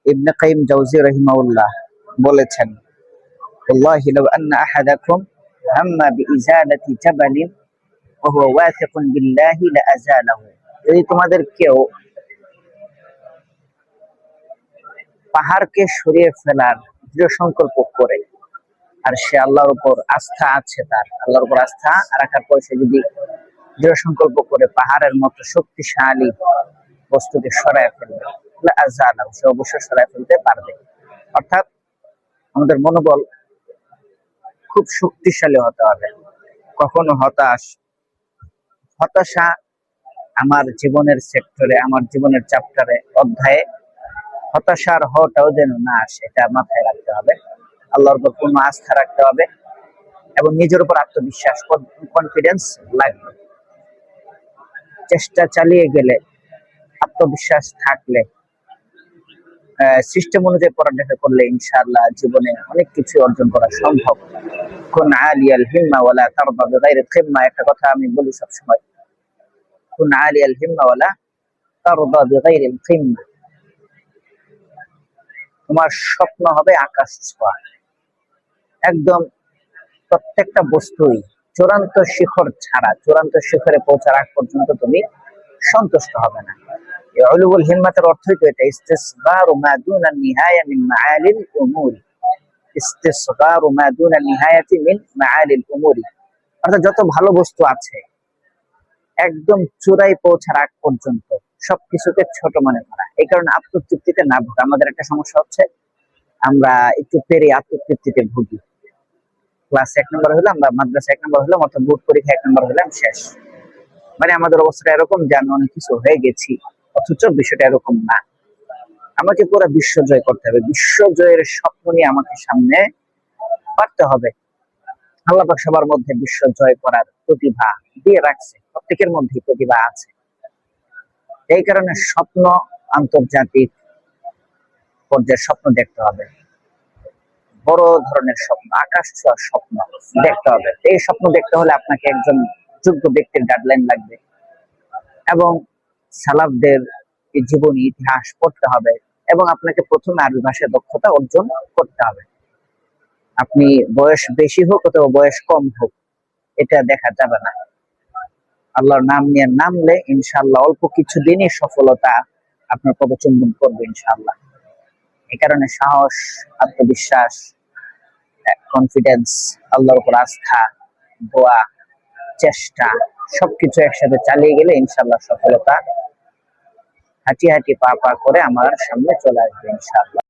ইবনে কাইয়িম জাওজি রাহিমাহুল্লাহ বলেছেন, ওয়াল্লাহি লাউ আন্না আহাদাকুম হাম্মা বিইজালাতি জাবালিন ওয়া হুয়া ওয়াথিকুন বিল্লাহি লাআযালাহু, যদি তোমাদের কেউ পাহাড়কে সরিয়ে ফেলার দৃঢ় সংকল্প করে, আর সে আল্লাহর উপর আস্থা আছে, তার আল্লাহর উপর আস্থা রাখার পর সে যদি দৃঢ় সংকল্প করে পাহাড়ের মতো শক্তিশালী বস্তুকে সরায় ফেলবে, লাআযালাহু, সে অবশ্যই সরায় ফেলতে পারবে। অর্থাৎ আমাদের মনোবল খুব শক্তিশালী হতে হবে। কখনো হতাশা আমার জীবনের সেক্টরে, আমার জীবনের চ্যাপ্টারে, অধ্যায়ে হতাশার হওয়াটাও যেন না আসে, এটা মাথায় রাখতে হবে। আল্লাহর উপর পূর্ণ আস্থা রাখতে হবে এবং নিজের উপর আত্মবিশ্বাস, কনফিডেন্স লাগবে। চেষ্টা চালিয়ে গেলে, আত্মবিশ্বাস থাকলে, সিস্টেম অনুযায়ী পড়ালেখা করলে ইনশাআল্লাহ জীবনে অনেক কিছু অর্জন করা সম্ভব। কুন আলিয়াল হিম্মা ওয়ালা তারদা বিগাইরিল কিম্মা, একটা কথা আমি বলি সবসময়, কুন আলিয়াল হিম্মা ওয়ালা তারদা বিগাইরিল কিম্মা। তোমার স্বপ্ন হবে আকাশ ছোঁয়া, একদম প্রত্যেকটা বস্তুই চূড়ান্ত শিখর ছাড়া, চূড়ান্ত শিখরে পৌঁছার আগ পর্যন্ত তুমি সন্তুষ্ট হবে না। এই উলুল হিম্মাতের অর্থই তো এটা, ইসতিসগারু মা দুনা নিহায়া মিন মাআলিল উমুর, ইসতিসগারু মা দুনা নিহায়াতি মিন মাআলিল উমুর, অর্থাৎ যত ভালো বস্তু আছে একদম চূড়ায় পৌঁছার আগ পর্যন্ত সবকিছুকে ছোট মনে করা। এই কারণে আত্মতৃপ্তিতে না ভোগা। আমাদের একটা সমস্যা হচ্ছে, আমরা একটু পেরে আত্মতৃপ্তিতে ভুগি। ক্লাস 1 নম্বর হলে, আমরা মাদ্রাসা 1 নম্বর হলে, অথবা বোর্ড পরীক্ষা 1 নম্বর হলে শেষ। মানে আমাদের অবস্থাটা এরকম যে আমি অনেক কিছু হয়ে গেছি, অথচ বিষয়টা এরকম না। আমাকে পুরো বিশ্ব জয় করতে হবে, বিশ্ব জয়ের স্বপ্ন নিয়ে আমাকে সামনে বাড়তে হবে। আল্লাহ পাক সবার মধ্যে বিশ্ব জয় করার প্রতিভা দিয়ে রাখছে, প্রত্যেকের মধ্যে প্রতিভা আছে। এই কারণে স্বপ্ন, আন্তর্জাতিক পর্যায়ের স্বপ্ন দেখতে হবে, বড় ধরনের স্বপ্ন, আকাশ ছোঁয়ার স্বপ্ন দেখতে হবে। এই স্বপ্ন দেখতে হলে আপনাকে একজন যোগ্য ব্যক্তির গাইডলাইন লাগবে এবং সালাফদের জীবনী, ইতিহাস পড়তে হবে এবং আপনাকে প্রথমে আরবি ভাষায় দক্ষতা অর্জন করতে হবে। আপনি বয়স বেশি হোক অথবা বয়স কম হোক, এটা দেখা যাবে না। আল্লাহর নাম নিয়ে নামলে ইনশাআল্লাহ অল্প কিছু দিনই সফলতা আপনার পদচুম্বন করবে ইনশাআল্লাহ। এই কারণে সাহস, আত্মবিশ্বাস, কনফিডেন্স, আল্লাহর উপর আস্থা, দোয়া, চেষ্টা, সবকিছু একসাথে চালিয়ে গেলে ইনশাআল্লাহ সফলতা হাঁটি হাঁটি পা পা করে আমার সামনে চলে আসবে ইনশাআল্লাহ।